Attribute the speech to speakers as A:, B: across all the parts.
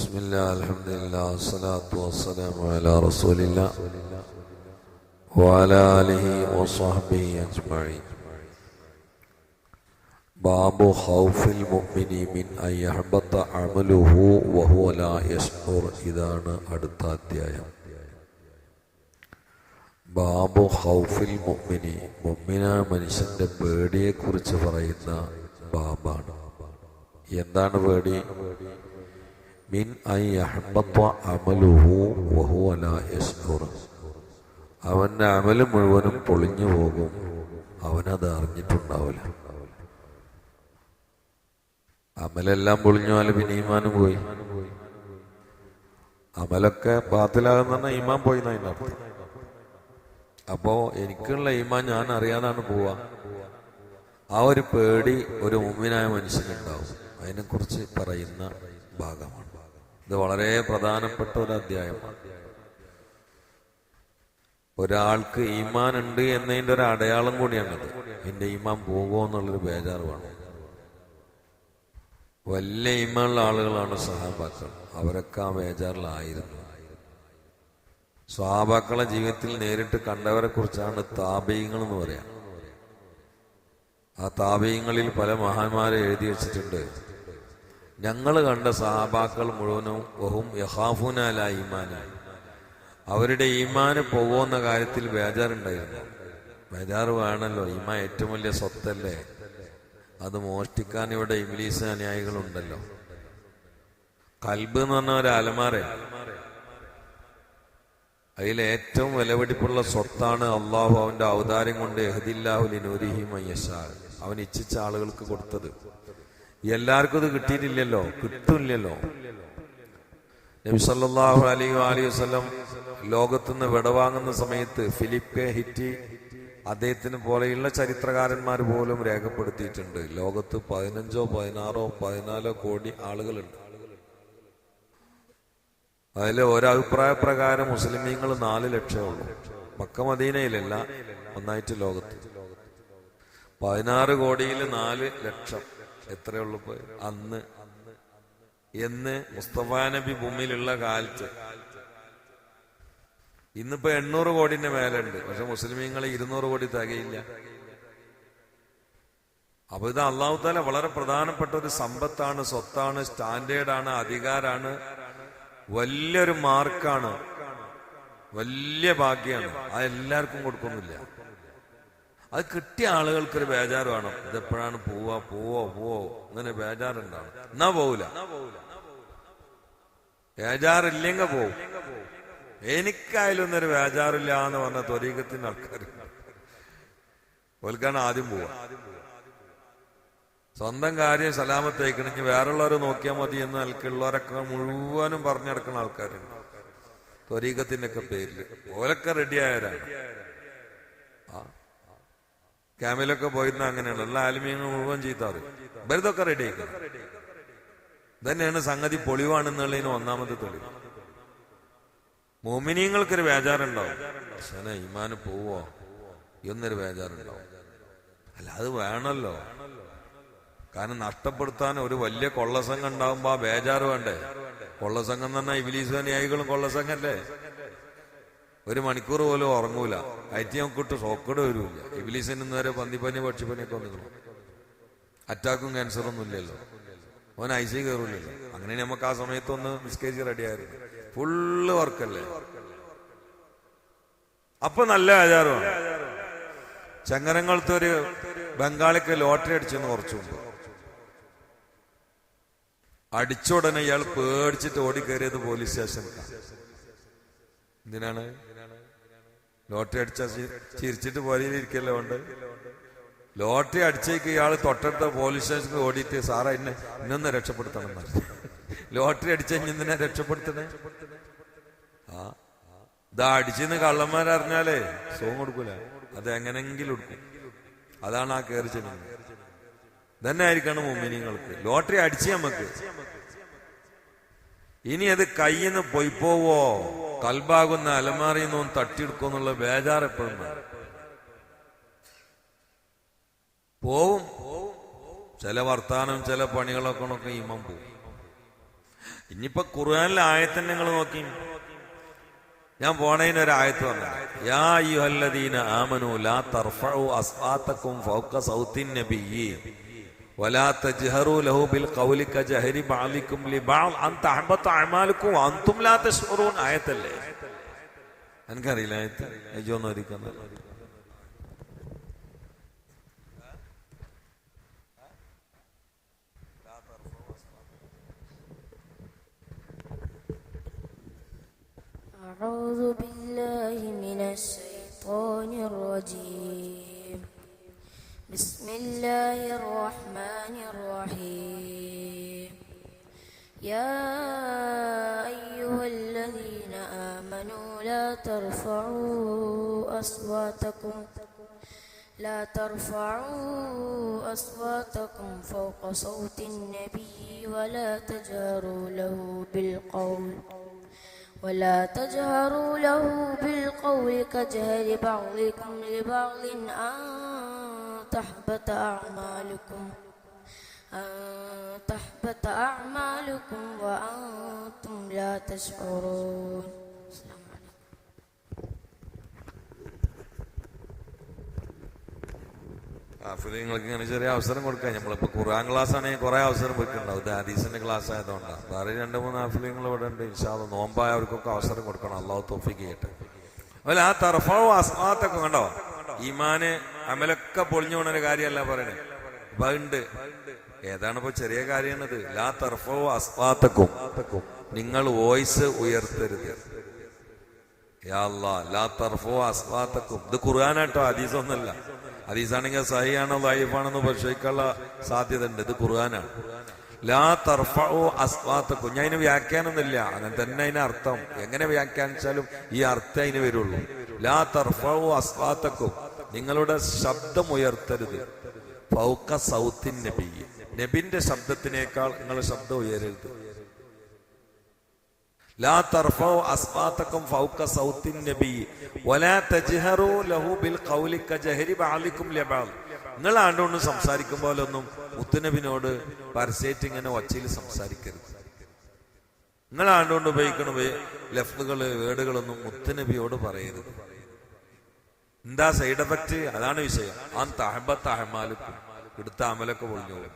A: ബിസ്മില്ലാ അൽഹംദുലില്ലാ വസ്സലാത്തു വസ്സലാമു അലാ റസൂലില്ലാ വഅലാ ആലിഹി വസ്വഹ്ബിഹി അജ്മഈൻ. ബാബു ഖൗഫിൽ മുഅ്മിനി മിൻ അൻ യഹ്ബത അമലുഹു വഹുവ ലാ യശ്ഉർ. ഇതാണ് അടുത്ത അധ്യായം. ബാബു ഖൗഫിൽ മുഅ്മിനി, മുഅ്മിനായ മനുഷ്യന്റെ പേടിയെക്കുറിച്ച് പറയുന്ന ബാബാണ്. എന്താണ് പേടി? മിൻ അൻ യഹ്ബത അമലുഹു വഹുവ ലാ യശ്ഉർ. അവൻ്റെ അമല് മുഴുവനും പൊളിഞ്ഞു പോകും, അവനത് അറിഞ്ഞിട്ടുണ്ടാവില്ല. അമലെല്ലാം പൊളിഞ്ഞാൽ പിന്നെ ഈമാനും പോയി. അമലൊക്കെ ബാത്തിലാകുന്ന ഈമാൻ പോയി എന്നതിൻ്റെ അർത്ഥം. അപ്പോ എനിക്കുള്ള ഈമാൻ ഞാൻ അറിയാതാണ് പോവാ. ആ ഒരു പേടി ഒരു മുഅ്മിനായ മനുഷ്യനുണ്ടാവും. അതിനെക്കുറിച്ച് പറയുന്ന ഭാഗമാണ് ഇത്. വളരെ പ്രധാനപ്പെട്ട ഒരു അധ്യായമാണ്. ഒരാൾക്ക് ഈമാൻ ഉണ്ട് എന്നതിൻ്റെ ഒരു അടയാളം കൂടിയാണത്. എൻ്റെ ഈമാൻ പോകുമോ എന്നുള്ളൊരു ബേജാറ് വേണം. വലിയ ഈമാനുള്ള ആളുകളാണ് സഹാബാക്കൾ. അവരൊക്കെ ആ ബേജാറിലായിരുന്നു. സ്വഹാബാക്കളെ ജീവിതത്തിൽ നേരിട്ട് കണ്ടവരെ കുറിച്ചാണ് താബീങ്ങൾ എന്ന് പറയാം. ആ താബീങ്ങളിൽ പല മഹാന്മാരെ എഴുതി വെച്ചിട്ടുണ്ട്. ഞങ്ങൾ കണ്ട സഹാബാക്കൾ മുഴുവനും വഹും യഖാഫൂന അലാ ഈമാന, അവരുടെ ഈമാന് പോകുന്ന കാര്യത്തിൽ ബേജാറുണ്ടായിരുന്നു. ബേജാറ് വേണമല്ലോ, ഈമാൻ ഏറ്റവും വലിയ സ്വത്തല്ലേ. അത് മോഷ്ടിക്കാൻ ഇവിടെ ഇബ്ലീസ് അനുയായികളുണ്ടല്ലോ. കൽബ് എന്ന് പറഞ്ഞ ഒരു അലമാരയാണ്. അതിൽ ഏറ്റവും വിലപിടിപ്പുള്ള സ്വത്താണ് അള്ളാഹു അവന്റെ ഔദാര്യം കൊണ്ട് യഹ്ദില്ലാഹു ലിനൂരിഹി മൻ യശാ, അവൻ ഇച്ഛിച്ച ആളുകൾക്ക് കൊടുത്തത്. എല്ലാവർക്കും ഇത് കിട്ടിയിട്ടില്ലല്ലോ, കിട്ടില്ലല്ലോ. നബി സല്ലല്ലാഹു അലൈഹി വസല്ലം ലോകത്തുനിന്ന് വിടവാങ്ങുന്ന സമയത്ത് ഫിലിപ്പ് കെ ഹിറ്റി അദ്ദേഹത്തിന് പോലെയുള്ള ചരിത്രകാരന്മാർ പോലും രേഖപ്പെടുത്തിയിട്ടുണ്ട്, ലോകത്ത് 15, 16, 14 കോടി ആളുകളുണ്ട്. അതിൽ ഒരഭിപ്രായ പ്രകാരം മുസ്ലിമീങ്ങൾ 4 ലക്ഷമേ ഉള്ളൂ. മക്ക മദീനയിലല്ല, ഒന്നായിട്ട് ലോകത്ത് 16 കോടിയിൽ 4 ലക്ഷം എത്രയുള്ളൂ അന്ന്. എന്ന് മുസ്തഫ നബി ഭൂമിയിലുള്ള കാലത്ത്. ഇന്നിപ്പോ 800 കോടിന്റെ മേലുണ്ട്. പക്ഷെ മുസ്ലിമീങ്ങൾ 200 കോടി തികയില്ല. അപ്പൊ ഇത് അള്ളാഹു തആല വളരെ പ്രധാനപ്പെട്ട ഒരു സമ്പത്താണ്, സ്വത്താണ്, സ്റ്റാൻഡേർഡാണ്, അധികാരാണ്, വലിയൊരു മാർക്കാണ്, വലിയ ഭാഗ്യമാണ്. അത് എല്ലാവർക്കും കൊടുക്കുന്നില്ല. അത് കിട്ടിയ ആളുകൾക്കൊരു ബേജാറ് വേണം. ഇതെപ്പോഴാണ് പോവോ അങ്ങനെ ബേജാറുണ്ടാവും. എന്നാ പോവില്ല. ബേജാറില്ലെങ്കിൽ പോവും. എനിക്കായാലും ഒന്നൊരു ബേജാറില്ല എന്ന് പറഞ്ഞ ത്വരീഖത്തിന്റെ ആൾക്കാർ ഓൽക്കാണ് ആദ്യം പോവാ. സ്വന്തം കാര്യം സലാമത്തേക്കണെങ്കിൽ വേറുള്ളവരെ നോക്കിയാൽ മതി എന്ന് നിൽക്കുള്ളവരൊക്കെ മുഴുവനും പറഞ്ഞെടുക്കുന്ന ആൾക്കാരുണ്ട് ത്വരീഖത്തിന്റെ ഒക്കെ പേരിൽ. ഓലൊക്കെ റെഡിയായവരാണ്. ക്യാമിലൊക്കെ പോയിരുന്ന അങ്ങനെയാണ്. എല്ലാ ആലിമീങ്ങൾ മുഴുവൻ ചീത്താറ് ഇവരിതൊക്കെ റെഡി ആയിക്കണം. തന്നെയാണ് സംഗതി പൊളിവാണെന്നുള്ളതിന് ഒന്നാമത്തെ തെളിവ്. മുഅ്മിനീങ്ങൾക്കൊരു ബേജാറുണ്ടാവും. പക്ഷേ ഈമാന് പോവോ എന്നൊരു ബേജാറുണ്ടാവും. അല്ല, അത് വേണമല്ലോ. കാരണം നഷ്ടപ്പെടുത്താൻ ഒരു വലിയ കൊള്ളസംഘം ഉണ്ടാവുമ്പോ ആ ബേജാറ് വേണ്ടേ? കൊള്ളസംഘം എന്ന് പറഞ്ഞാൽ ഇബ്ലീസ് അനുയായികളും കൊള്ളസംഘല്ലേ. 1 മണിക്കൂർ പോലും ഉറങ്ങൂല. ഐറ്റിയൊക്കെ ഷോക്കോട് വരൂല. ഇബ്ലീസിന് വരെ പന്നിപ്പനി പക്ഷിപ്പനിയൊക്കെ വന്നിരുന്നു. അറ്റാക്കും ക്യാൻസറൊന്നും ഇല്ലല്ലോ. ഓൻ IC കയറൂലല്ലോ. അങ്ങനെ നമുക്ക് ആ സമയത്തൊന്ന് മിസ്കേജ് റെഡിയായിരുന്നു. ഫുള്ള് വർക്കല്ലേ. അപ്പൊ നല്ല ആചാരമാണ്. ചങ്ങരങ്ങളത്തെ ഒരു ബംഗാളിക്ക് ലോട്ടറി അടിച്ചെന്ന് കുറച്ചു മുമ്പ്. അടിച്ച ഉടനെ ഇയാൾ പേടിച്ചിട്ട് ഓടിക്കയറിയത് പോലീസ് സ്റ്റേഷനിലാണ്. എന്തിനാണ്? ലോട്ടറി അടിച്ച ചിരിച്ചിട്ട് പോലെയിരിക്കല്ലോ ഉണ്ട്. ലോട്ടറി അടിച്ചേക്ക് ഇയാൾ തൊട്ടടുത്ത പോലീസ് സ്റ്റേഷനിൽ ഓടിയിട്ട് സാറാ ഇന്നൊന്ന് രക്ഷപ്പെടുത്തണം എന്ന്. ലോട്ടറി അടിച്ചെങ്കിൽ എന്തിനാ രക്ഷപ്പെടുത്തണേ? ഇതാ അടിച്ചെന്ന് കള്ളന്മാരറിഞ്ഞാലേ സോങ് കൊടുക്കൂല. അത് എങ്ങനെങ്കിലും എടുക്കും. അതാണ് ആ കയറി ചെല്ലുന്നത്. തന്നെ ആയിരിക്കണം മുഅ്മിനീങ്ങൾക്ക്. ലോട്ടറി അടിച്ച് നമുക്ക് ഇനി അത് കയ്യിന്ന് പോവോ, കൽബാകുന്ന അലമാറിയിൽ നിന്നും തട്ടിയെടുക്കുമെന്നുള്ള ബേജാർ എപ്പോഴും പോവും. ചില വർത്താനം ചില പണികളൊക്കെ ഈമാൻ പോവും. ഇനിയിപ്പോ ഖുർആനിലെ ആയത്തന്നെ നിങ്ങൾ നോക്കി, ഞാൻ പോണേന് ഒരു ആയത്ത് പറഞ്ഞു, യാ അയ്യുഹല്ലദീന ആമനൂ ലാ തർഫഉ അസ്വാതകും ഫൗക സൗത്തിൻ നബിയ്യി വലാ തജ്ഹറൂ ലഹു ബിൽ ഖൗലി കജഹരി ബഅലികും ലിബഅൽ അൻ തഹബത അഅമാലുകും വഅൻതും ലാ തശ്ഉറൂൻ. ആയത്തല്ലേ? എനിക്കറിയില്ല ആയത്ത്, അയ്യോന്ന് ഒരിക്കുന്നത്.
B: أعوذ بالله من الشيطان الرجيم. بسم الله الرحمن الرحيم. يا أيها الذين آمنوا لا ترفعوا أصواتكم فوق صوت النبي ولا تجهروا له بالقول كجهر بعضكم لبعض أن تحبط أعمالكم وأنتم لا تشعرون.
A: നിങ്ങൾക്ക് ഇങ്ങനെ ചെറിയ അവസരം കൊടുക്കാൻ, നമ്മളിപ്പോ ഖുർആൻ ക്ലാസ് ആണെങ്കിൽ കുറെ അവസരം വെക്കുന്നുണ്ടാവും. ഇത് ഹദീസിന്റെ ക്ലാസ് ആയതുകൊണ്ടാണ്. വേറെ 2-3 ഹാഫിലിങ്ങൾ ഇവിടെ ഉണ്ട്. ഇൻഷാ അല്ലാഹ് നോമ്പായ അവർക്കൊക്കെ അവസരം കൊടുക്കണം. അള്ളാഹു തൗഫീഖ് ചെയ്യട്ടെ. അതുപോലെ ആ തർഫഉ അസ്വാതക്കും കണ്ടോ, ഈമാന് അമലൊക്കെ പൊളിഞ്ഞു പോണൊരു കാര്യമല്ല പറയണേ. ഉണ്ട്, ഏതാണിപ്പോ ചെറിയ കാര്യമാണത്. ലാ തർഫഉ അസ്വാതക്കും, നിങ്ങൾ വോയിസ് ഉയർത്തരുത്. യാ അല്ലാഹ് ലാ തർഫഉ അസ്വാതക്കും. ഇത് ഖുർആനാട്ടോ, ഹദീസൊന്നല്ല. ഹദീസാണെങ്കിൽ സഹിയാണോ ദഈഫാണെന്ന് പരിശോധിക്കാനുള്ള സാധ്യത ഉണ്ട്. ഇത് ഖുർആനാണ്. ലാ തർഫഉ അസ്വാതക്കും. ഞാൻ അതിന് വ്യാഖ്യാനമൊന്നുമില്ല, അങ്ങനെ തന്നെ അതിന് അർത്ഥം. എങ്ങനെ വ്യാഖ്യാനിച്ചാലും ഈ അർത്ഥം അതിന് വരുള്ളൂ. ലാ തർഫഉ അസ്വാതക്കും, നിങ്ങളുടെ ശബ്ദം ഉയർത്തരുത്. ഫൗക സൗത്തിൻ നബി, നബിന്റെ ശബ്ദത്തിനേക്കാൾ നിങ്ങളുടെ ശബ്ദം ഉയരരുത്. ലാ തർഫഉ അസ്വാതകും ഫൗക സൗത്തിൻ നബി വലാ തജ്ഹറൂ ലഹു ബിൽ ഖൗലി കജഹരി ബഅലികും ലിബഅൽ. നിങ്ങൾ ആണ്ടൊന്നും സംസാരിക്കുമ്പോഴൊന്നും മുത്തുനബിനോട് പരസ്യമായിട്ട് ഇങ്ങനെ ഒച്ചയിൽ സംസാരിക്കരുത്. നിങ്ങൾ ആണ്ടുകൊണ്ട് ഉപയോഗിക്കണ ലഫ്ലുകള് വേർഡുകളൊന്നും മുത്തുനബിയോട് പറയരുത്. എന്താ സൈഡ് എഫക്റ്റ്? അതാണ് വിഷയം. ആ തഹബത്ത അഅമാലുക്കും, എടുത്ത അമലൊക്കെ പൊളിഞ്ഞു പോകും.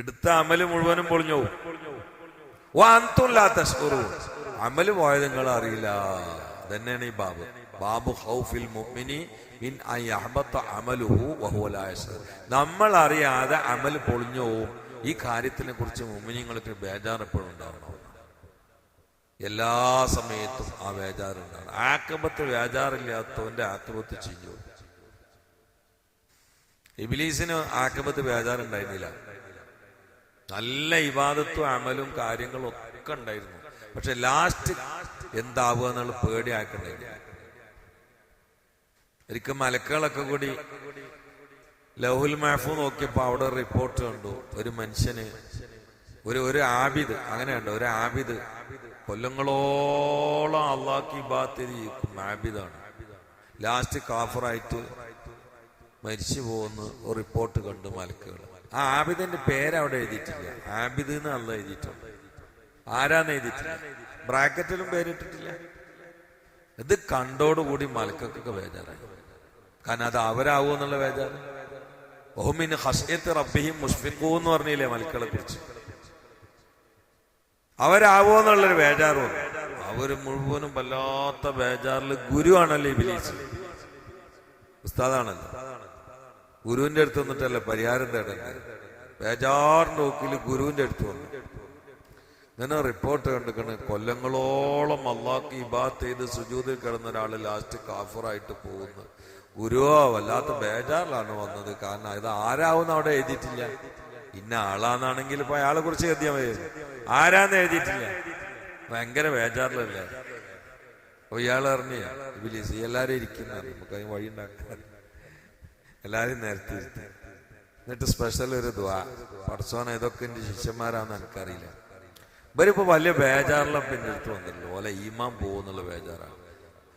A: എടുത്ത അമല് മുഴുവനും പൊളിഞ്ഞു പോകും. അമല് പോയത് നിങ്ങൾ അറിയില്ല. തന്നെയാണ് ഈ ബാബു ഖൗഫിൽ മുഅ്മിനി മിൻ അൻ യഹ്ബത അമലുഹു വഹുവ ലാ യശ്ഉർ. നമ്മൾ അറിയാതെ അമൽ പൊളിഞ്ഞു പോകും. ഈ കാര്യത്തിനെ കുറിച്ച് മുഅ്മിനീങ്ങൾക്ക് ബേജാർ എപ്പോഴും ഉണ്ടാവണം. എല്ലാ സമയത്തും ആ ബേജാറുണ്ടാണ്. ആക്കബത്ത് ബേജാറില്ലാത്തവന്റെ ആക്കബത്ത് ചെയ്യും. ഇബ്ലീസിന് ആക്കബത്ത് ബേജാറുണ്ടായിരുന്നില്ല. നല്ല ഇബാദത്തും അമലും കാര്യങ്ങളും ഒക്കെ ഉണ്ടായിരുന്നു. പക്ഷെ ലാസ്റ്റ് എന്താവുക എന്നുള്ള പേടി ആക്കണ്ടായിരുന്നു. ഒരിക്കൽ മലക്കുകളൊക്കെ കൂടി ലൗഹുൽ മഹ്ഫൂസ് നോക്കിയപ്പോ അവിടെ റിപ്പോർട്ട് കണ്ടു. ഒരു മനുഷ്യന് ഒരു ആബിദ്, അങ്ങനെയുണ്ട്, ഒരു ആബിദ് കൊല്ലങ്ങളോളം അള്ളാഹ്ക്ക് ഇബാദത്ത് ചെയ്യും. ആബിദാണ്. ലാസ്റ്റ് കാഫറായിട്ട് മരിച്ചു പോകുന്ന ഒരു റിപ്പോർട്ട് കണ്ടു മലക്കുകൾ. ആ ആബിദിന്റെ പേരവിടെ എഴുതിയിട്ടില്ല. ആബിദ് എന്ന് അല്ല എഴുതിയിട്ടുണ്ട്. ആരാന്ന് എഴുതിയിട്ടില്ല. ബ്രാക്കറ്റിലും പേരിട്ടിട്ടില്ല. ഇത് കണ്ടോടുകൂടി മലക്കൊക്കെ ബേജാറായി. കാരണം അത് അവരാവൂ എന്നുള്ള ബേജാറ്. ഓമിൻ ഖശ്യത്തി റബ്ബിഹിം മുശ്ഫിഖൂൻ എന്ന് പറഞ്ഞില്ലേ മലക്കളെ കുറിച്ച്. അവരാവോ എന്നുള്ളൊരു ബേജാറ്. അവര് മുഴുവനും വല്ലാത്ത ബേജാറില്. ഗുരുവാണല്ലോ ഇബ്ലീസ്, ഉസ്താദാണല്ലോ. ഗുരുവിന്റെ അടുത്ത് വന്നിട്ടല്ലേ പരിഹാരം തേടേണ്ടത്. ബേജാറിന്റെ നോക്കില് ഗുരുവിന്റെ അടുത്ത് വന്നു. ഇങ്ങനെ റിപ്പോർട്ട് കണ്ടിക്കണ്, കൊല്ലങ്ങളോളം അള്ളാഹ്ക്ക് ഇബാദത്ത് ചെയ്ത് സുജൂദിൽ കിടന്ന ഒരാള് ലാസ്റ്റ് കാഫറായിട്ട് പോകുന്നു. ഗുരുവോ വല്ലാത്ത ബേജാറിലാണ് വന്നത്. കാരണം ഇത് ആരാവുന്ന അവിടെ എഴുതിയിട്ടില്ല. ഇന്ന ആളാന്നാണെങ്കിൽ ഇപ്പൊ അയാളെ കുറിച്ച് എഴുതിയാൽ മതി. ആരാന്ന് എഴുതിയിട്ടില്ല. ഭയങ്കര ബേജാറിലല്ലേ. അപ്പൊ ഇയാൾ അറിഞ്ഞ ഇബ്ലീസ് എല്ലാരും ഇരിക്കുന്ന നമുക്ക് അതിന് വഴി ഉണ്ടാക്കാൻ എല്ലാരും നേരത്തെ ഇരുത്തി. എന്നിട്ട് സ്പെഷ്യൽ ഒരു ദുആ, പടച്ചോനെ ഇതൊക്കെ എന്റെ ശിഷ്യന്മാരാന്ന് എനിക്കറിയില്ല. ഇവരിപ്പോ വലിയ ബേജാറിലും പിന്നെ എടുത്ത് വന്നില്ല. ഓലെ ഈമാൻ പോകുന്നുള്ള ബേജാറാണ്.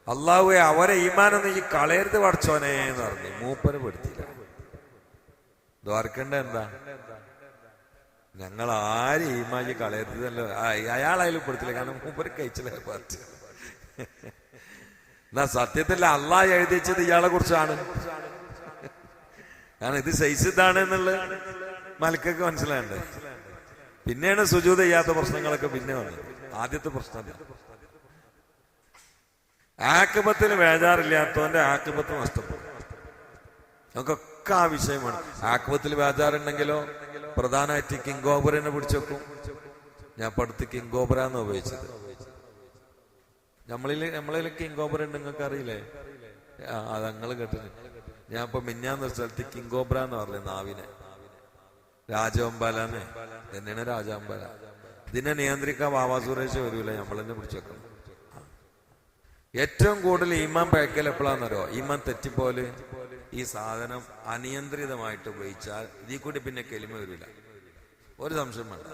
A: അള്ളാഹുവെ അവരെ ഈമാനൊന്നും ഈ കളയരുത് പടച്ചോനെ എന്ന് പറഞ്ഞു. മൂപ്പന് പെടുത്തില്ല. ദ്വാരക്കേണ്ട എന്താ? ഞങ്ങൾ ആരും ഈമാജി കളയരുതല്ലോ. അയാളായാലും പെടുത്തില്ല, കാരണം മൂപ്പര് കഴിച്ചില്ല പാർട്ടി. എന്നാ സത്യത്തിൽ അള്ളാഹ് എഴുതി വെച്ചത് ഇയാളെ കുറിച്ചാണ്. കാരണം ഇത് സൈസിതാണ് എന്നുള്ളത് മലക്കൊക്കെ മനസ്സിലായണ്ടേ. പിന്നെയാണ് സുജൂദ് ചെയ്യാത്ത പ്രശ്നങ്ങളൊക്കെ പിന്നെ വന്നത്. ആദ്യത്തെ പ്രശ്നം ആക്കിബത്തിൽ ബേജാറില്ലാത്തവന്റെ ആക്കിബത്ത് നഷ്ടപ്പെടും. നമുക്കൊക്കെ ആ വിഷയമാണ്. ആക്കിബത്തിൽ ബേജാറുണ്ടെങ്കിലോ പ്രധാനമായിട്ട് കിങ്കോബറിനെ പിടിച്ചേക്കും. ഞാൻ ഇപ്പൊ അടുത്ത് കിങ്കോബറാന്ന് ഉപയോഗിച്ചത്. നമ്മളിൽ കിങ്കോബർ ഉണ്ട്, നിങ്ങൾക്ക് അറിയില്ലേ? അത് നിങ്ങൾ കേട്ടിട്ട്. ഞാൻ ഇപ്പൊ മിന്നാന്ന സ്ഥലത്ത് കിങ്കോബ്ര എന്ന് പറഞ്ഞ നാവിനെ, രാജവമ്പാലാന്ന് തന്നെയാണ് രാജവമ്പാല. ഇതിനെ നിയന്ത്രിക്കാൻ ബാബാ സുരേഷ് വരൂല, നമ്മൾ തന്നെ പിടിച്ചേക്കണം. ഏറ്റവും കൂടുതൽ ഈമാൻ പഴക്കൽ എപ്പോഴാണെന്നറിയോ? ഈമാൻ തെറ്റിപ്പോലെ ഈ സാധനം അനിയന്ത്രിതമായിട്ട് ഉപയോഗിച്ചാൽ ഇതിൽ കൂടി പിന്നെ കെലിമ വരില്ല. ഒരു സംശയം വേണ്ട,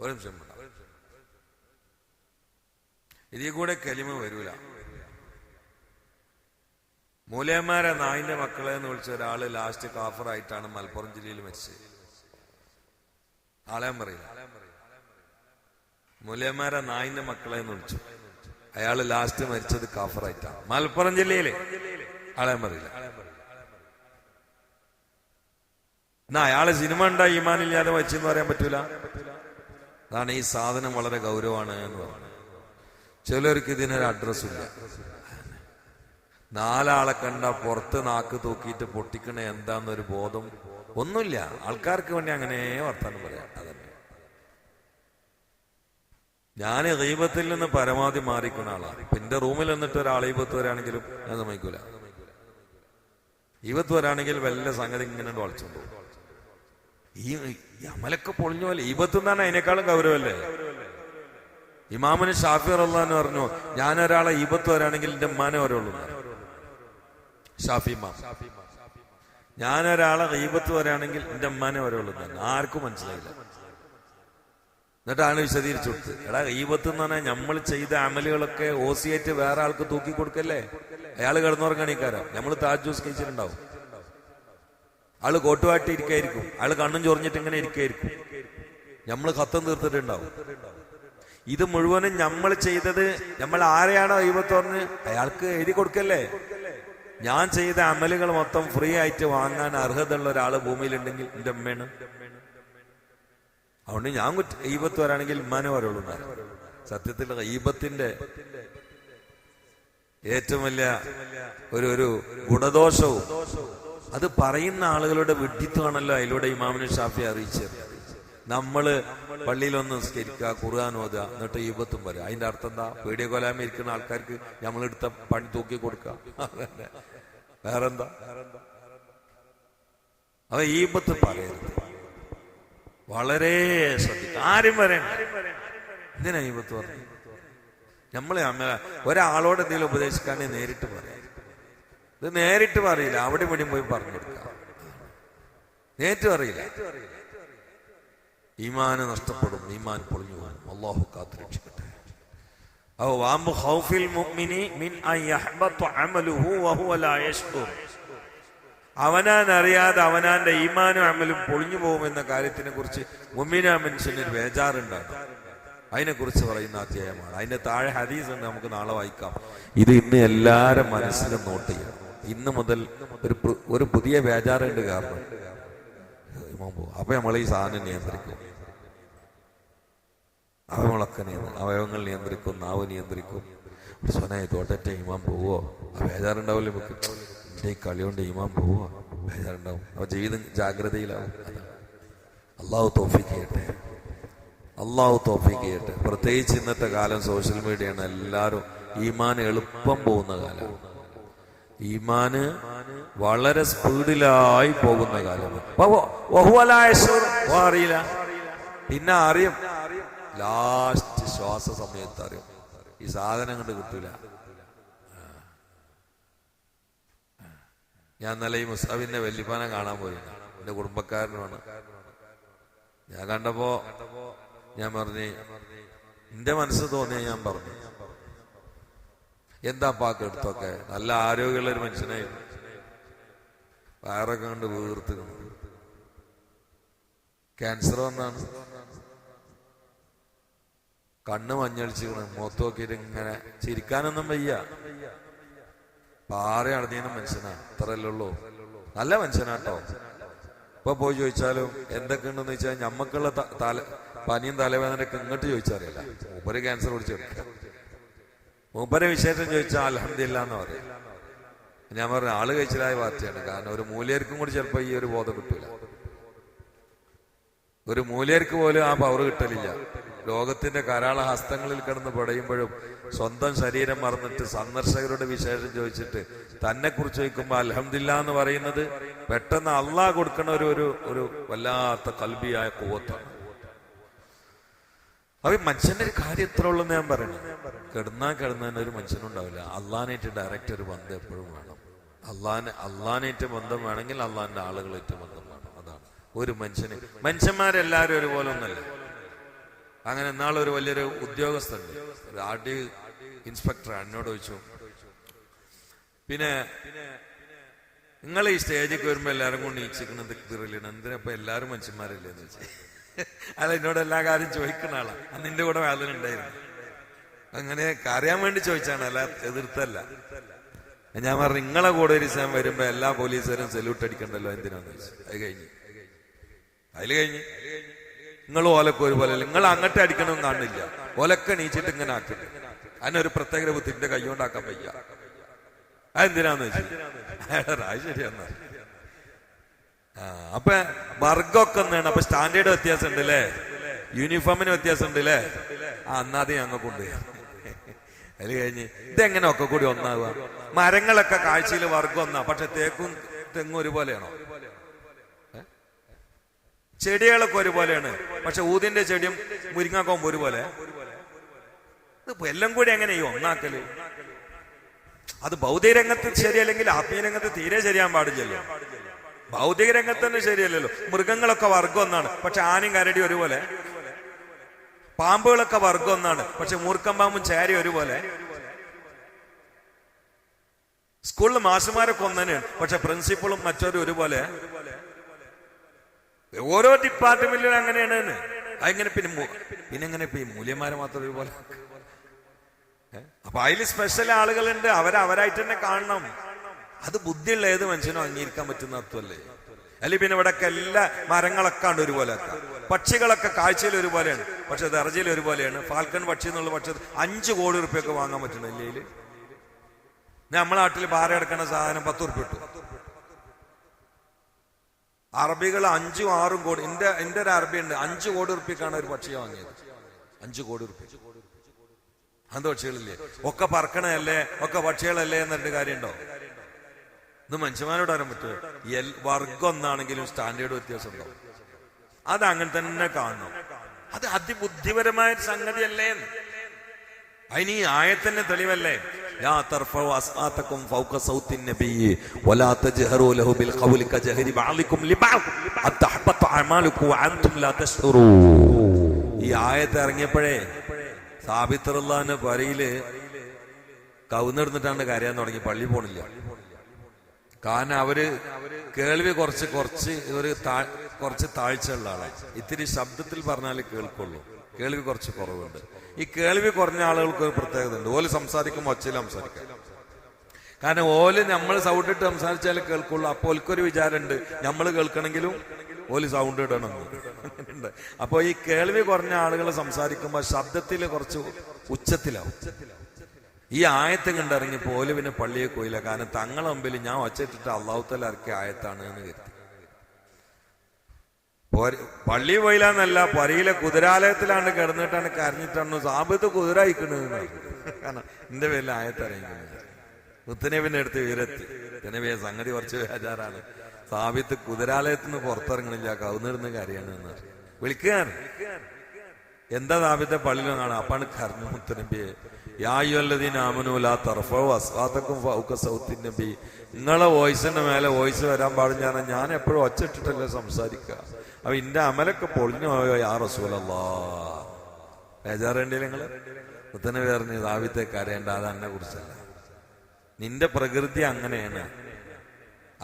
A: ഒരു സംശയം വേണ്ട, ഇതിൽ കൂടെ കെലിമ വരൂല. മൂലയന്മാരെ നായിന്റെ മക്കളെ എന്ന് വിളിച്ച ഒരാള് ലാസ്റ്റ് കാഫറായിട്ടാണ് മലപ്പുറം ജില്ലയിൽ മരിച്ചത്. ആളെയും പറയില്ല. മൂലയന്മാരെ നായിന്റെ മക്കളെ എന്ന് വിളിച്ചു. അയാള് ലാസ്റ്റ് മരിച്ചത് കാഫറായിട്ടാണ് മലപ്പുറം ജില്ലയില്. ആളെയും പറയില്ല. എന്നാ അയാള് സിനിമ ഉണ്ടായി ഈമാനില്ലാതെ മരിച്ചെന്ന് പറയാൻ പറ്റൂല. അതാണ് ഈ സാധനം വളരെ ഗൗരവമാണ് എന്ന് പറയുന്നത്. ചിലർക്ക് ഇതിനൊരു അഡ്രസ്സില്ല. നാലാളെ കണ്ട പുറത്ത് നാക്ക് തൂക്കിയിട്ട് പൊട്ടിക്കണേ എന്താന്നൊരു ബോധം ഒന്നുമില്ല. ആൾക്കാർക്ക് വേണ്ടി അങ്ങനെ വർത്താനം പറയാം. അതന്നെ ഞാൻ ഗീബത്തിൽ നിന്ന് പരമാവധി മാറിക്കുന്ന ആളാണ്. ഇപ്പൊ എന്റെ റൂമിൽ നിന്നിട്ട് ഒരാൾ ഈബത്ത് വരാണെങ്കിലും ഞാൻ സമ്മതിക്കൂല. ഈബത്ത് വരാണെങ്കിൽ വല്ല സംഗതി ഇങ്ങനെ വളച്ചുണ്ടോ. ഈ അമലൊക്കെ പൊളിഞ്ഞ പോലെ ഈബത്ത് എന്നാണ് അതിനേക്കാളും ഗൗരവല്ലേ. ഇമാമിന് ഷാഫി റളിയല്ലാഹു പറഞ്ഞു, ഞാനൊരാളെ ഈബത്ത് വരാണെങ്കിൽ എന്റെ ഉമ്മാനെ വരുള്ളൂ. ഷാഫി ഇമാം, ഞാനൊരാളെ ഗീബത്ത് വരാണെങ്കിൽ എന്റെ ഉമ്മാനെ വരുള്ളൂ. ആർക്കും മനസ്സിലായില്ല. എന്നിട്ടാണ് വിശദീകരിച്ചു കൊടുത്ത്, എടാ ഗീബത്ത് എന്ന് പറഞ്ഞാൽ നമ്മൾ ചെയ്ത അമലുകളൊക്കെ ഓസിയായിട്ട് വേറെ ആൾക്ക് തൂക്കി കൊടുക്കല്ലേ. അയാൾ കിടന്നുറങ്ങണിക്കാരോ, നമ്മൾ താജൂസ് കഴിച്ചിട്ടുണ്ടാവും. ആള് കോട്ടുവാട്ടി ഇരിക്കായിരിക്കും, ആള് കണ്ണും ചൊറിഞ്ഞിട്ട് ഇങ്ങനെ ഇരിക്കായിരിക്കും. നമ്മൾ കത്തം തീർത്തിട്ടുണ്ടാവും. ഇത് മുഴുവനും നമ്മൾ ചെയ്തത്, നമ്മൾ ആരെയാണോ ഗീബത്ത് പറഞ്ഞ് അയാൾക്ക് എഴുതി കൊടുക്കല്ലേ. ഞാൻ ചെയ്ത അമലുകൾ മൊത്തം ഫ്രീ ആയിട്ട് വാങ്ങാൻ അർഹതയുള്ള ഒരാള് ഭൂമിയിലുണ്ടെങ്കിൽ എന്റെ ഉമ്മയാണ്. അതുകൊണ്ട് ഞാൻ ഗീബത്ത് വരാണെങ്കിൽ ഉമ്മാനെ വരുള്ളൂ. സത്യത്തിൽ ഗീബത്തിന്റെ ഏറ്റവും വലിയ ഒരു ഗുണദോഷവും അത് പറയുന്ന ആളുകളുടെ വിഡ്ഢിത്വമാണല്ലോ അതിലൂടെ ഇമാമിന് ഷാഫി അറിയിച്ചത്. നമ്മള് പള്ളിയിലൊന്ന് നിസ്കരിക്കുക, ഖുർആൻ ഓതുക, എന്നിട്ട് ഈബത്തും വരിക. അതിന്റെ അർത്ഥം എന്താ? പേടിയ കൊലാമ ഇരിക്കുന്ന ആൾക്കാർക്ക് നമ്മളെടുത്ത പണി തൂക്കി കൊടുക്കുക. അതന്നെ, വേറെന്താ? അവ ഈബത്ത് പറയരുത്, വളരെ ശ്രദ്ധിക്കുക. ആരും പറയണ്ട. എന്തിനാ ഈബത്ത് പറഞ്ഞു? നമ്മളെ ഒരാളോട് എന്തെങ്കിലും ഉപദേശിക്കാണെങ്കിൽ നേരിട്ട് പറയാം. ഇത് നേരിട്ട് പറയില്ല, അവിടെ ഇവിടെയും പോയി പറഞ്ഞു കൊടുക്കുക. നേരിട്ട് പറയില്ല. ഈമാന് നഷ്ടപ്പെടും, ഈമാൻ പൊളിഞ്ഞു പോകും. അല്ലാഹു കാത്തുരക്ഷിക്കട്ടെ. അവനാൻ അറിയാതെ അവനാന്റെ ഈമാനും അമലും പൊളിഞ്ഞു പോകുമെന്ന കാര്യത്തിനെ കുറിച്ച് മുഅ്മിനായ മനുഷ്യന് ബേജാറുണ്ടാകും. അതിനെക്കുറിച്ച് പറയുന്ന അധ്യായമാണ്. അതിന്റെ താഴെ ഹദീസ് ഉണ്ട്, നമുക്ക് നാളെ വായിക്കാം. ഇത് ഇന്ന് എല്ലാവരും മനസ്സിലും നോട്ട് ചെയ്യണം. ഇന്ന് മുതൽ ഒരു പുതിയ ബേജാറുണ്ട്. കാരണം അപ്പൊ നമ്മൾ ഈ സാധനം നിയന്ത്രിക്കും. അവയവങ്ങൾ നിയന്ത്രിക്കും, നാവ് നിയന്ത്രിക്കും. സ്വനായി തോട്ടറ്റ ഇമാൻ പോവോ, ആ ബേജാറുണ്ടാവില്ല. നമുക്ക് എന്റെ ഈ കളി കൊണ്ട് ഇമാൻ പോവോ, ബേജാറുണ്ടാവും. അപ്പൊ ജീവിതം ജാഗ്രതയിലാവും. അള്ളാഹു തൗഫീഖ് ചെയ്യട്ടെ, അള്ളാഹു തൗഫീഖ് ചെയ്യട്ടെ. പ്രത്യേകിച്ച് ഇന്നത്തെ കാലം സോഷ്യൽ മീഡിയയാണ്. എല്ലാവരും ഈമാന് എളുപ്പം പോകുന്ന കാലം, ഈമാന് വളരെ സ്പീഡിലായി പോകുന്ന കാലമാണ്. അറിയില്ല, പിന്നെ അറിയും ലാസ്റ്റ് ശ്വാസ സമയത്ത് അറിയും. ഈ സാധനം കണ്ട് കിട്ടൂല. ഞാൻ ഇന്നലെ ഈ മുസ്താഫിന്റെ വല്യപ്പാനെ കാണാൻ പോയിരുന്നു. എന്റെ കുടുംബക്കാരനുമാണ്. ഞാൻ കണ്ടപ്പോ ഞാൻ പറഞ്ഞു, എന്റെ മനസ്സ് തോന്നിയ ഞാൻ പറഞ്ഞു, എന്താ പാക്ക് എടുത്തൊക്കെ നല്ല ആരോഗ്യമുള്ള ഒരു മനുഷ്യനായിരുന്നു. വയറൊക്കെ കണ്ട് വീർത്ത്. ക്യാൻസർ വന്നാണ്. കണ്ണ് മഞ്ഞളിച്ചിക്കണ്, മുഖത്ത് നോക്കിയിട്ട് ഇങ്ങനെ ചിരിക്കാനൊന്നും വയ്യ. പാറ അടഞ്ഞ മനുഷ്യനാ, അത്രയല്ലേ ഉള്ളൂ. നല്ല മനുഷ്യനാട്ടോ. ഇപ്പൊ പോയി ചോദിച്ചാലും എന്തൊക്കെ ഉണ്ടെന്ന് വെച്ചാൽ ഞമ്മക്കുള്ള പനിയും തലവേദനയൊക്കെ ഇങ്ങോട്ട് ചോദിച്ചറിയില്ല. മൂപ്പര് ക്യാൻസർ പിടിച്ചെടുക്കുക. മൂപ്പരെ വിശേഷം ചോദിച്ചാൽ അൽഹംദുലില്ലാ എന്ന് പറയും. ഞാൻ പറഞ്ഞ ആള് കഴിച്ചിലായ വാർത്തയാണ്. കാരണം ഒരു മൂല്യർക്കും കൂടി ചിലപ്പോ ഈ ഒരു ബോധം കിട്ടൂല. ഒരു മൂല്യർക്ക് പോലും ആ പവർ കിട്ടലില്ല. ലോകത്തിന്റെ കരാള ഹസ്തങ്ങളിൽ കിടന്ന് പടയുമ്പോഴും സ്വന്തം ശരീരം മറന്നിട്ട് സന്ദർശകരുടെ വിശേഷം ചോദിച്ചിട്ട് തന്നെ കുറിച്ച് ചോദിക്കുമ്പോ അൽഹംദുലില്ലാ എന്ന് പറയുന്നത് പെട്ടെന്ന് അള്ളാഹ് കൊടുക്കണ ഒരു വല്ലാത്ത കൽബിയായ കൂവത്താണ്. അപ്പൊ മനുഷ്യന്റെ ഒരു കാര്യം എത്ര ഉള്ളെന്ന് ഞാൻ പറയുന്നത്. കിടന്നതിന് ഒരു മനുഷ്യനുണ്ടാവില്ല. അള്ളാഹാനായിട്ട് ഡയറക്റ്റ് ഒരു ബന്ധം എപ്പോഴും വേണം. അള്ളാഹാനായിട്ട് ബന്ധം വേണമെങ്കിൽ അള്ളാഹിന്റെ ആളുകളായിട്ട് ബന്ധം വേണം. അതാണ് ഒരു മനുഷ്യന്. മനുഷ്യന്മാരെല്ലാരും ഒരുപോലെ ഒന്നല്ല. അങ്ങനെ നാളൊരു വലിയൊരു ഉദ്യോഗസ്ഥനുണ്ട്, ഒരു ആർടി ഇൻസ്പെക്ടർ എന്നോട് ചോദിച്ചു, പിന്നെ നിങ്ങൾ ഈ സ്റ്റേജിൽ വരുമ്പോ എല്ലാരും കൊണ്ട് ഈച്ചിക്കണത് തിറിയണം, എന്തിനപ്പോ എല്ലാരും മനുഷ്യന്മാരല്ലേ എന്ന് വെച്ചാൽ അല്ല, എന്നോട് എല്ലാ കാര്യം ചോദിക്കുന്ന ആളാ. നിന്റെ കൂടെ വേദനുണ്ടായിരുന്നു. അങ്ങനെ അറിയാൻ വേണ്ടി ചോദിച്ചാണ്, അല്ല എതിർത്തല്ല. ഞാൻ പറഞ്ഞു നിങ്ങളെ കൂടെ ഒരു ദിവസം വരുമ്പോ എല്ലാ പോലീസുകാരും സല്യൂട്ട് അടിക്കണ്ടല്ലോ, എന്തിനാന്ന് ചോദിച്ചു. അതിൽ കഴിഞ്ഞ് നിങ്ങൾ ഓലക്ക ഒരുപോലെ നിങ്ങൾ അങ്ങോട്ട് അടിക്കണമെന്ന് കാണില്ല. ഓലക്ക നീച്ചിട്ട് ഇങ്ങനെ ആക്കില്ല. അതിനൊരു പ്രത്യേക ബുദ്ധിന്റെ കൈ കൊണ്ടാക്കാൻ വയ്യ. അതെന്തിനാന്ന് വെച്ചു. ശരിയെന്നാ. അപ്പൊ വർഗമൊക്കെ ഒന്നാണ്. അപ്പൊ സ്റ്റാൻഡേർഡ് വ്യത്യാസം ഉണ്ട് അല്ലേ, യൂണിഫോമിന് വ്യത്യാസം ഉണ്ട് അല്ലേ. അന്നാദ്യം ഞങ്ങൾക്ക് ഉണ്ട്. അതിൽ കഴിഞ്ഞ് ഇതെങ്ങനെ ഒക്കെ കൂടി ഒന്നാവുക. മരങ്ങളൊക്കെ കാഴ്ചയിൽ വർഗം ഒന്നാ, പക്ഷെ തേക്കും തെങ്ങും ഒരുപോലെയാണോ? ചെടികളൊക്കെ ഒരുപോലെയാണ്, പക്ഷെ ഊതിന്റെ ചെടിയും മുരിങ്ങാക്കോമ്പ് ഒരുപോലെ. എല്ലാം കൂടി എങ്ങനെ ഈ ഒന്നാക്കല്? അത് ഭൗതിക രംഗത്ത് ശരിയല്ലെങ്കിൽ ആത്മീയ രംഗത്ത് തീരെ ശരിയാൻ പാടില്ലല്ലോ. ഭൗതിക രംഗത്ത് തന്നെ ശരിയല്ലല്ലോ. മൃഗങ്ങളൊക്കെ വർഗം ഒന്നാണ്, പക്ഷെ ആനയും കരടി ഒരുപോലെ. പാമ്പുകളൊക്കെ വർഗം ഒന്നാണ്, പക്ഷെ മൂർക്കം പാമ്പും ചേരി ഒരുപോലെ. സ്കൂളിൽ മാഷുമാരൊക്കെ ഒന്നനെയാണ്, പക്ഷെ പ്രിൻസിപ്പളും മറ്റൊരു ഒരുപോലെ. ഓരോ ഡിപ്പാർട്ട്മെന്റിലും അങ്ങനെയാണ്. അതെങ്ങനെ പിന്നെ എങ്ങനെ ഇപ്പൊ ഈ മൂല്യന്മാരെ മാത്രം ഒരുപോലെ? അപ്പൊ അതിൽ സ്പെഷ്യൽ ആളുകളുണ്ട്, അവരായിട്ട് തന്നെ കാണണം. അത് ബുദ്ധിയുള്ള ഏത് മനുഷ്യനും അംഗീകരിക്കാൻ പറ്റുന്ന അർത്ഥമല്ലേ. അല്ലെങ്കിൽ പിന്നെ ഇവിടെയൊക്കെ എല്ലാ മരങ്ങളൊക്കെ ഉണ്ട് ഒരുപോലെ. പക്ഷികളൊക്കെ കാഴ്ചയിൽ ഒരുപോലെയാണ്, പക്ഷെ ദർജയിൽ ഒരുപോലെയാണ്. ഫാൽക്കൺ പക്ഷി എന്നുള്ള പക്ഷി 5 കോടി റുപ്യൊക്കെ വാങ്ങാൻ പറ്റണില്ലേ? നമ്മളെ നാട്ടിൽ പാറ എടുക്കണ സാധനം 10 റുപ്യ ഇട്ടു. അറബികൾ 5 6 കോടി. എന്റെ ഒരു അറബി ഉണ്ട്, 5 കോടി റുപ്യക്കാണ് ഒരു പക്ഷിയെ വാങ്ങിയത്. 5 കോടി റുപ്യ. അത് പക്ഷികളില്ലേ? ഒക്കെ പറക്കണല്ലേ, ഒക്കെ പക്ഷികളല്ലേ എന്നിട്ട് കാര്യമുണ്ടോ? ഇത് മനുഷ്യന്മാരോട് പറയാൻ പറ്റുമോ? വർഗം ഒന്നാണെങ്കിലും സ്റ്റാൻഡേർഡ് വ്യത്യാസം ഉണ്ടാവും. അത് അങ്ങനെ തന്നെ കാണണം. അത് അതിബുദ്ധിപരമായ സംഗതിയല്ലേ? അതിന് ഈ ആയത്തിന്റെ തെളിവല്ലേ? ലാ തർഫഉ അസ്വാതകും ഫൗക സൗത്തിൻ നബിയ്യി വലാ തജ്ഹറൂ ലഹു ബിൽ ഖൗലി കജഹരി ബഅദികും ലിബഅദ് അത്തഹബത അഅമാലുകും വഅൻതും ലാ തശ്ഉറൂ. ഈ ആയത്ത് ഇറങ്ങിയപ്പോഴേ സാബിത്ത് റളിയല്ലാഹു പരയില് കവുന്നെടുത്തിട്ടാണ് കരയാൻ തുടങ്ങി. പള്ളി പോണില്ല. കാരണം അവര് കേൾവി കുറച്ച് താഴ്ചയുള്ള ആളാണ്. ഇത്തിരി ശബ്ദത്തിൽ പറഞ്ഞാലേ കേൾക്കുള്ളൂ. കേൾവി കുറച്ച് കുറവുണ്ട്. ഈ കേൾവി കുറഞ്ഞ ആളുകൾക്ക് ഒരു പ്രത്യേകത ഉണ്ട്. ഓല് സംസാരിക്കുമ്പോൾ ഒച്ചയിൽ സംസാരിക്കാം. കാരണം ഓല് നമ്മൾ സൗണ്ട് ഇട്ട് സംസാരിച്ചാലേ കേൾക്കുള്ളൂ. അപ്പൊ ഓൽക്കൊരു വിചാരമുണ്ട് നമ്മൾ കേൾക്കണമെങ്കിലും ഓല് സൗണ്ട് ഇടണം. അപ്പൊ ഈ കേൾവി കുറഞ്ഞ ആളുകൾ സംസാരിക്കുമ്പോൾ ശബ്ദത്തിൽ കുറച്ച് ഉച്ചത്തിലാവും. ഈ ആയത്ത് കണ്ടിറങ്ങി പോലും പിന്നെ പള്ളിയെ പോയില്ല. കാരണം തങ്ങളെ മുമ്പിൽ ഞാൻ ഒച്ചയിട്ടിട്ട് അള്ളാഹു തആല ഇറക്കിയ ആയത്താണ് എന്ന് കരുതി. പള്ളി പോയില്ലെന്നല്ല, പൊരയിലെ കുതിരാലയത്തിലാണ് കിടന്നിട്ടാണ് കരഞ്ഞിട്ടാണ് സാബത്ത് കുതിരായിക്കുന്നത്. കാരണം എന്റെ പേരിൽ ആയത്തിറങ്ങിക്കുന്നത്. മുത്തനബിന്റെ അടുത്ത് വീരെത്തി. മുത്തനബിയെ സംഗതി കുറച്ച് ബേജാറാണ്. സാബിത്ത് കുതിരാലയത്തിൽ നിന്ന് പുറത്തിറങ്ങണില്ല, കവുന്നിരുന്ന് കരയാണ് എന്ന് വിളിക്കുകയാണ്. എന്താ സാബിത്തെ പള്ളിയിലും കാണാം. അപ്പാണ് കരഞ്ഞു മുത്തനബിയെ, യാ അയ്യുഹല്ലദീന ആമനൂ ലാ തർഫഉ അസ്വാതകും ഫൗക സൗത്തിൻ നബി. നിങ്ങളെ വോയിസിന്റെ മേലെ വോയിസ് വരാൻ പാടില്ല. ഞാൻ എപ്പോഴും ഒച്ചിട്ടിട്ടല്ലേ സംസാരിക്കുക. അപ്പൊ ഇന്റെ അമലൊക്കെ പൊളിഞ്ഞു പോയോ യാ റസൂലല്ലാഹ്. ബേജാറുണ്ടല്ലേ നിങ്ങള്? മുത്തനബി പറഞ്ഞു, ദാവീദേ കരയേണ്ട, അത് എന്നെ കുറിച്ചല്ല. നിന്റെ പ്രകൃതി അങ്ങനെയാണ്.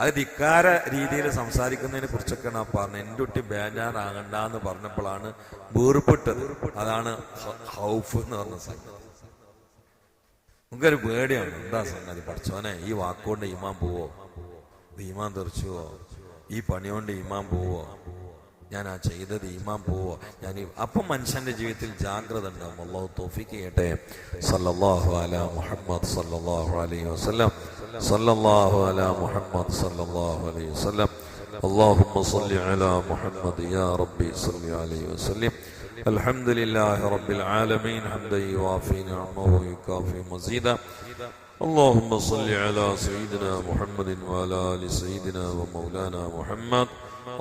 A: അത് ധിക്കാര രീതിയിൽ സംസാരിക്കുന്നതിനെ കുറിച്ചൊക്കെയാണ് ആ പറഞ്ഞത്. എൻ്റെ കുട്ടി ബേജാറാകണ്ടെന്ന് പറഞ്ഞപ്പോഴാണ് വേർപെട്ടത്. അതാണ് ഹൗഫ് എന്ന് പറഞ്ഞ സംഗതി. നമുക്കൊരു പേടിയാണ്. എന്താ സംഗതി? പഠിച്ചോനെ, ഈ വാക്കുകൊണ്ട് ഈമാൻ പോവോ? ഈമാൻ തെറിച്ചുവോ? ഈ പണി കൊണ്ട് ഈമാൻ പോവോ? ഞാൻ ആ ചെയ്തത് ഈമാൻ പോവോ? അപ്പം മനുഷ്യന്റെ ജീവിതത്തിൽ ജാഗ്രത ഉണ്ടാവും. അല്ലാഹു തൗഫീഖ് ചെയ്യട്ടെ. സല്ലല്ലാഹു അലാ മുഹമ്മദ് സല്ലല്ലാഹു അലൈഹി വസല്ലം. സല്ലല്ലാഹു അലാ മുഹമ്മദ് സല്ലല്ലാഹു അലൈഹി വസല്ലം. اللهم صل على محمد يا ربي صل عليه وسلم. الحمد لله رب العالمين حمدا يوافي نعمه ويكافي مزيدا. اللهم صل على سيدنا محمد وعلى آل سيدنا ومولانا محمد.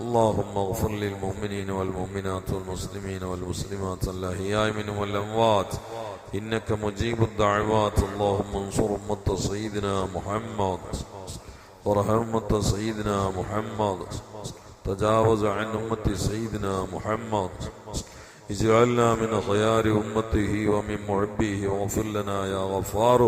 A: اللهم اغفر للمؤمنين والمؤمنات والمسلمين والمسلمات الأحياء منهم والأموات إنك مجيب الدعوات. اللهم انصر أمة سيدنا محمد وارحم أمة سيدنا محمد. تجاوز عن أمة سيدنا محمد. اجعلنا من خيار أمته ومن محبيه. واغفر لنا يا غفار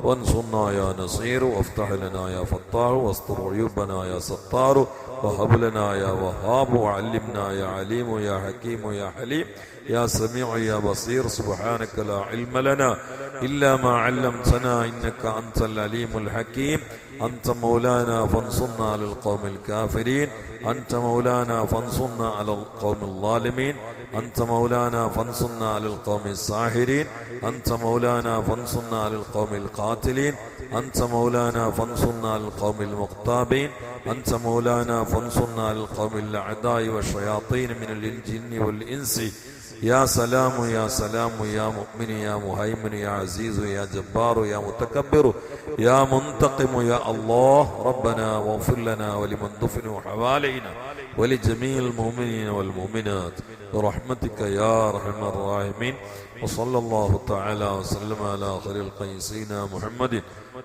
A: وانصرنا يا نصير. وافتح لنا يا فتاح واستر عيوبنا يا ستار. وهب لنا يا وهاب. وعلمنا يا عليم يا حكيم يا حليم يا سميع يا بصير. سبحانك لا علم لنا إلا ما علمتنا إنك أنت العليم الحكيم. أنت مولانا فانصرنا على القوم الكافرين. أنت مولانا فانصرنا على القوم الظالمين. أنت مولانا فانصرنا على القوم الساحرين. أنت مولانا فانصرنا على القوم القاتلين. أنت مولانا فانصرنا على القوم المغتابين. أنت مولانا فانصرنا على القوم الأعداء والشياطين من الجن والإنس. يا سلام يا سلام يا مؤمن يا مهيمن يا عزيز يا جبار يا متكبر يا منتقم يا الله. ربنا واغفر لنا ولمن دفنوا حوالينا ولجميع المؤمنين والمؤمنات برحمتك يا أرحم الراحمين. وصلى الله تعالى وسلم على خير الخلق سيدنا محمد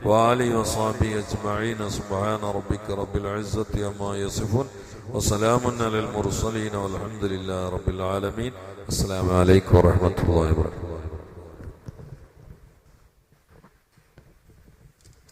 A: وآله وصحبه أجمعين. سبحان ربك رب العزة عما يصفون وسلام على المرسلين والحمد لله رب العالمين. السلام عليكم ورحمة الله وبركاته.